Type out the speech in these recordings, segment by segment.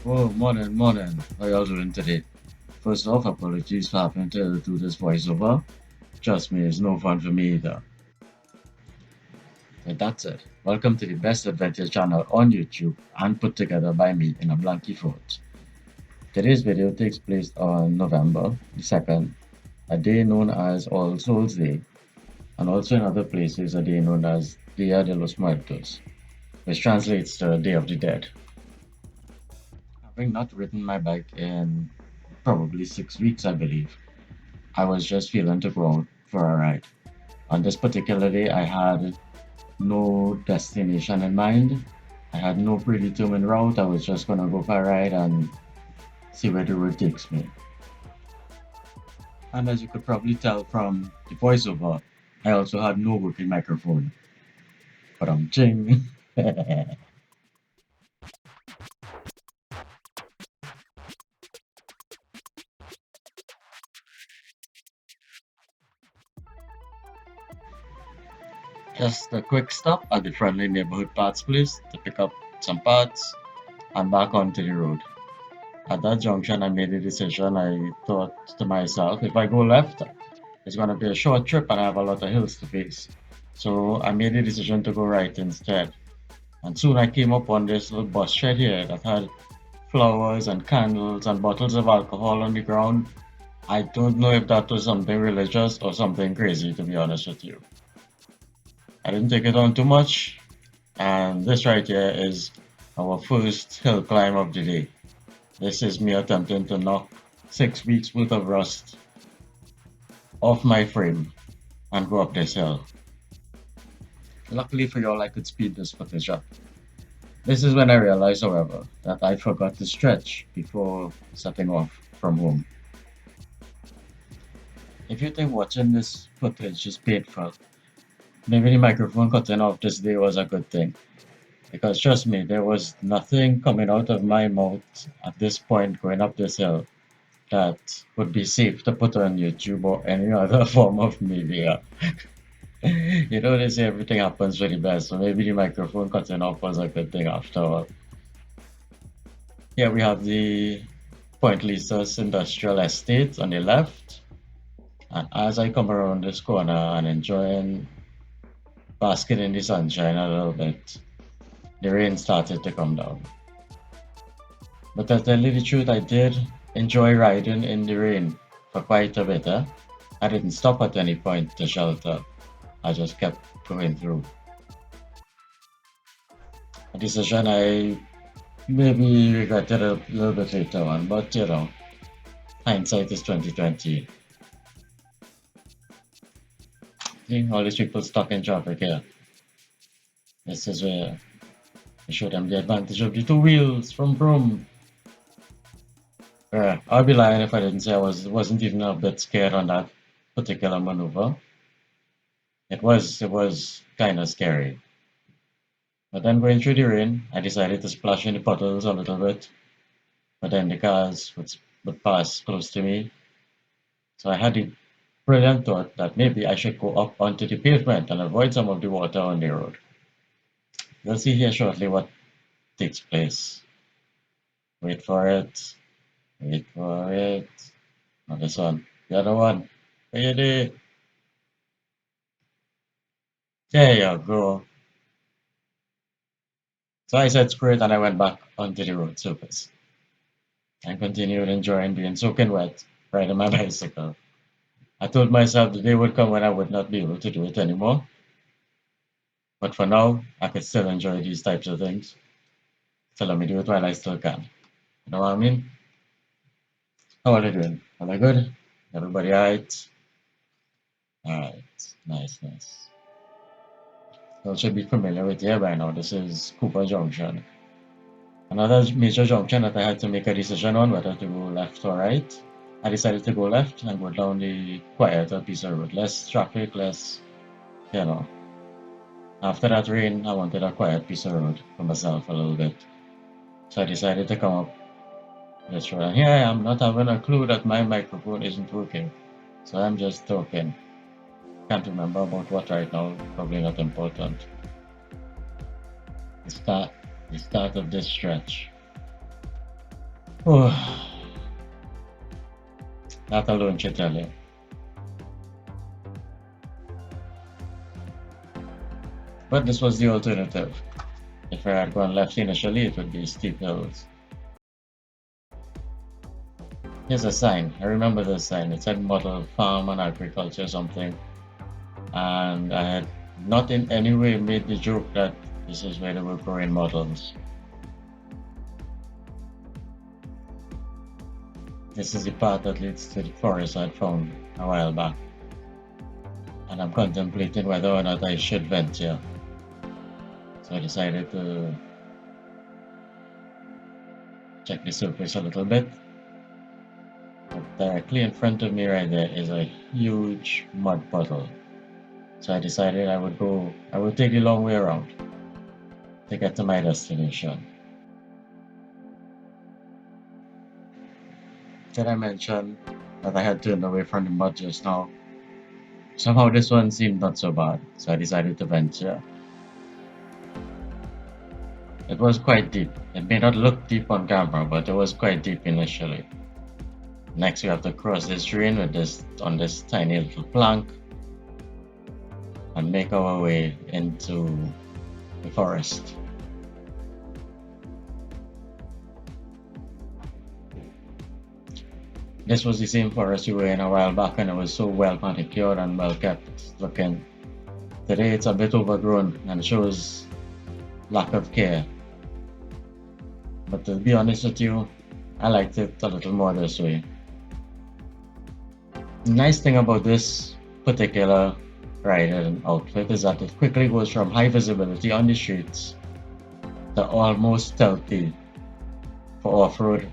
Oh, morning, morning. How y'all doing today? First off, apologies for having to do this voiceover. Trust me, it's no fun for me either. But that's it. Welcome to the best adventure channel on YouTube and put together by me in a blanky fort. Today's video takes place on November the 2nd, a day known as All Souls Day, and also in other places a day known as Dia de los Muertos, which translates to Day of the Dead. Having not ridden my bike in probably 6 weeks, I believe, I was just feeling to go out for a ride. On this particular day, I had no destination in mind. I had no predetermined route. I was just gonna go for a ride and see where the road takes me. And as you could probably tell from the voiceover, I also had no working microphone. But I'm ching. Just a quick stop at the friendly neighborhood parts place to pick up some parts and back onto the road. At that junction, I made a decision. I thought to myself, if I go left, it's going to be a short trip and I have a lot of hills to face. So I made a decision to go right instead. And soon I came up on this little bus shed here that had flowers and candles and bottles of alcohol on the ground. I don't know if that was something religious or something crazy, to be honest with you. I didn't take it on too much. And this right here is our first hill climb of the day. This is me attempting to knock 6 weeks worth of rust off my frame and go up this hill. Luckily for y'all, I could speed this footage up. This is when I realized, however, that I forgot to stretch before setting off from home. If you think watching this footage is painful, maybe the microphone cutting off this day was a good thing. Because trust me, there was nothing coming out of my mouth at this point going up this hill that would be safe to put on YouTube or any other form of media. You know, they say everything happens for the best, so maybe the microphone cutting off was a good thing after all. Here we have the Point Lisas Industrial Estate on the left, and as I come around this corner and enjoying basking in the sunshine a little bit, the rain started to come down. But to tell you the truth, I did enjoy riding in the rain for quite a bit. I didn't stop at any point to shelter. I just kept going through. A decision I maybe regretted a little bit later on, but you know, hindsight is 2020. See, all these people stuck in traffic here. This is where I show them the advantage of the two wheels from Broome. I'd be lying if I didn't say wasn't even a bit scared on that particular maneuver. It was kind of scary. But then going through the rain, I decided to splash in the puddles a little bit. But then the cars would pass close to me. So I had the brilliant thought that maybe I should go up onto the pavement and avoid some of the water on the road. You'll see here shortly what takes place. Wait for it. Wait for it. Not this one. The other one. Ready? There you go. So I said screw it and I went back onto the road surface and continued enjoying being soaking wet riding my bicycle. I told myself the day would come when I would not be able to do it anymore. But for now, I could still enjoy these types of things. So let me do it while I still can. You know what I mean? How are they doing? Are they good? Everybody alright? Alright. Nice, nice. You should be familiar with here by now. This is Cooper Junction. Another major junction that I had to make a decision on whether to go left or right. I decided to go left and go down the quieter piece of road. Less traffic, less, you know. After that rain, I wanted a quiet piece of road for myself a little bit. So I decided to come up this road. And here I am, not having a clue that my microphone isn't working. So I'm just talking. Can't remember about what right now, probably not important. The start, the start of this stretch. Oh, that alone should tell you. But this was the alternative. If I had gone left initially, it would be steep hills. Here's a sign. I remember this sign. It said model farm and agriculture or something. And I had not in any way made the joke that this is where they were growing models. This is the path that leads to the forest I found a while back. And I'm contemplating whether or not I should venture. So I decided to check the surface a little bit. But directly in front of me right there is a huge mud puddle. So I decided I would take the long way around to get to my destination. Did I mention that I had turned away from the mud just now? Somehow this one seemed not so bad, so I decided to venture. It was quite deep. It may not look deep on camera, but it was quite deep initially. Next we have to cross this drain with this on this tiny little plank and make our way into the forest. This was the same forest we were in a while back and it was so well manicured and well kept looking. Today it's a bit overgrown and shows lack of care. But to be honest with you, I liked it a little more this way. The nice thing about this particular ride and outfit is that it quickly goes from high visibility on the streets to almost stealthy for off-road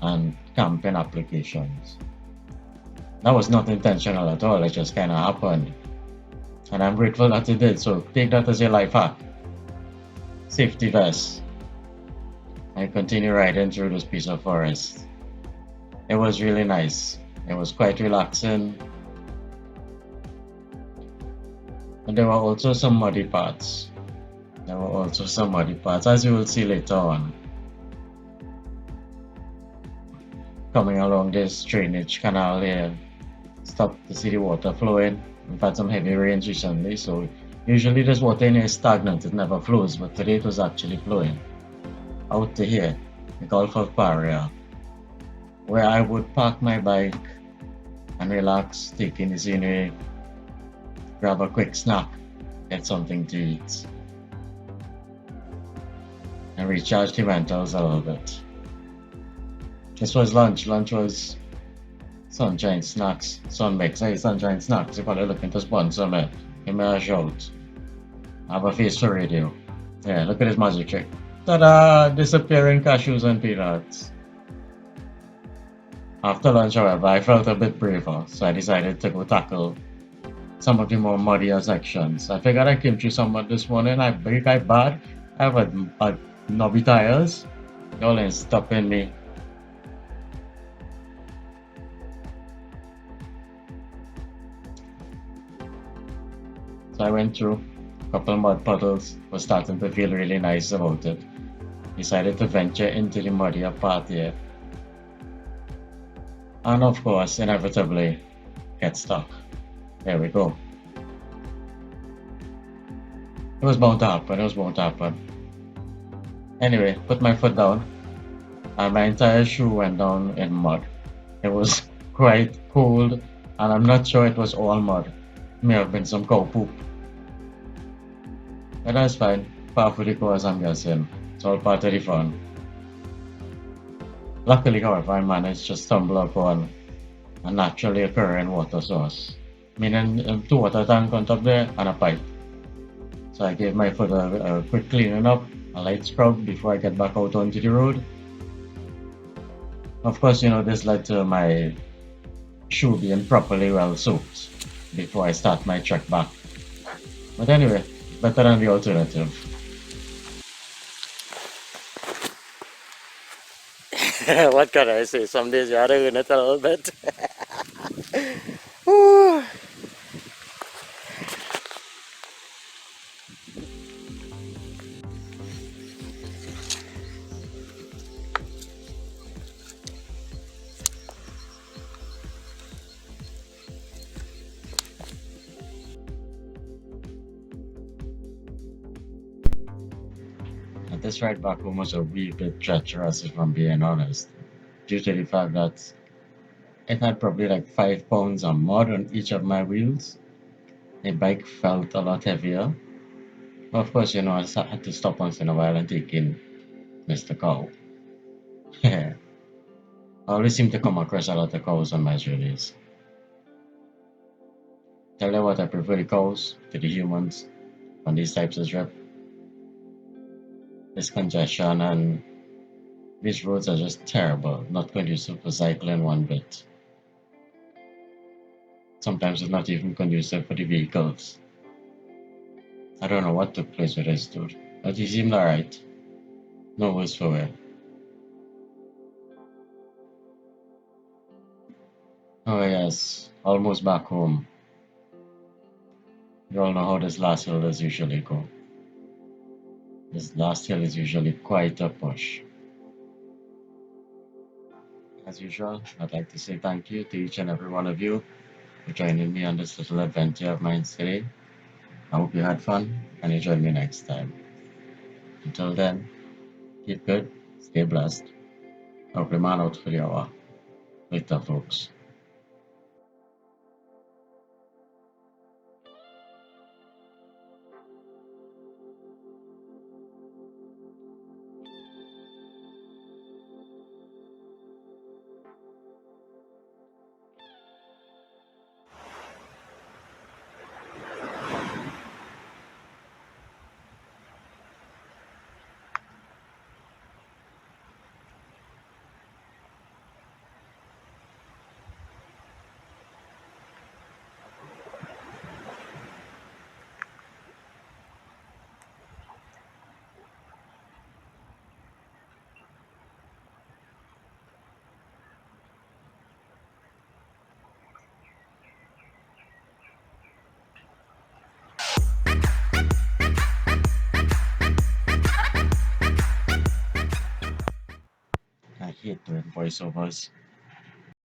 and camping applications. That was not intentional at all, it just kind of happened. And I'm grateful that it did, so take that as a life hack. Safety vest. I continue riding through this piece of forest. It was really nice. It was quite relaxing. And there were also some muddy parts. As you will see later on. Coming along this drainage canal here, stopped to see the water flowing. We've had some heavy rains recently, so usually this water in here is stagnant, it never flows, but today it was actually flowing. Out to here, the Gulf of Paria, where I would park my bike and relax, take in the scenery, grab a quick snack, get something to eat, and recharge the mentals a little bit. This was lunch. Lunch was Sunshine Snacks, Sunmix. Hey, Sunshine Snacks, if you're looking to sponsor me, give me a shout. I have a face for radio. Yeah, look at this magic trick. Ta-da! Disappearing cashews and peanuts. After lunch, however, I felt a bit braver, so I decided to go tackle some of the more muddier sections. I figured I came through some mud this morning. I brake I bad. I have a knobby tires. Y'all ain't stopping me. So I went through a couple mud puddles, was starting to feel really nice about it. Decided to venture into the muddier part here. And of course, inevitably, get stuck. There we go. It was bound to happen. Anyway, put my foot down, and my entire shoe went down in mud. It was quite cold, and I'm not sure it was all mud. May have been some cow poop. But that's fine. Part of the course, I'm guessing. It's all part of the fun. Luckily, however, I managed to stumble upon a naturally occurring water source, meaning two water tank on top there and a pipe. So I gave my foot a quick cleaning up, a light scrub before I get back out onto the road. Of course, this led to my shoe being properly well soaked before I start my trek back. But anyway, better than the alternative. What can I say? Some days you gotta earn it a little bit. This ride back home was a wee bit treacherous, if I'm being honest, due to the fact that it had probably like 5 pounds or more on each of my wheels. The bike felt a lot heavier. Of course, I had to stop once in a while and take in Mr. Cow. I always seem to come across a lot of cows on my journeys. Tell you what, I prefer the cows to the humans on these types of trips. This congestion and these roads are just terrible, not conducive for cycling one bit. Sometimes it's not even conducive for the vehicles. I don't know what took place with this dude, but he seemed alright. No worse for wear. Oh yes, almost back home. You all know how this last hill does usually go. This last hill is usually quite a push. As usual, I'd like to say thank you to each and every one of you for joining me on this little adventure of mine today. I hope you had fun and you join me next time. Until then, keep good, stay blessed. Hope your man out for the hour. Later, folks. I hate doing voiceovers.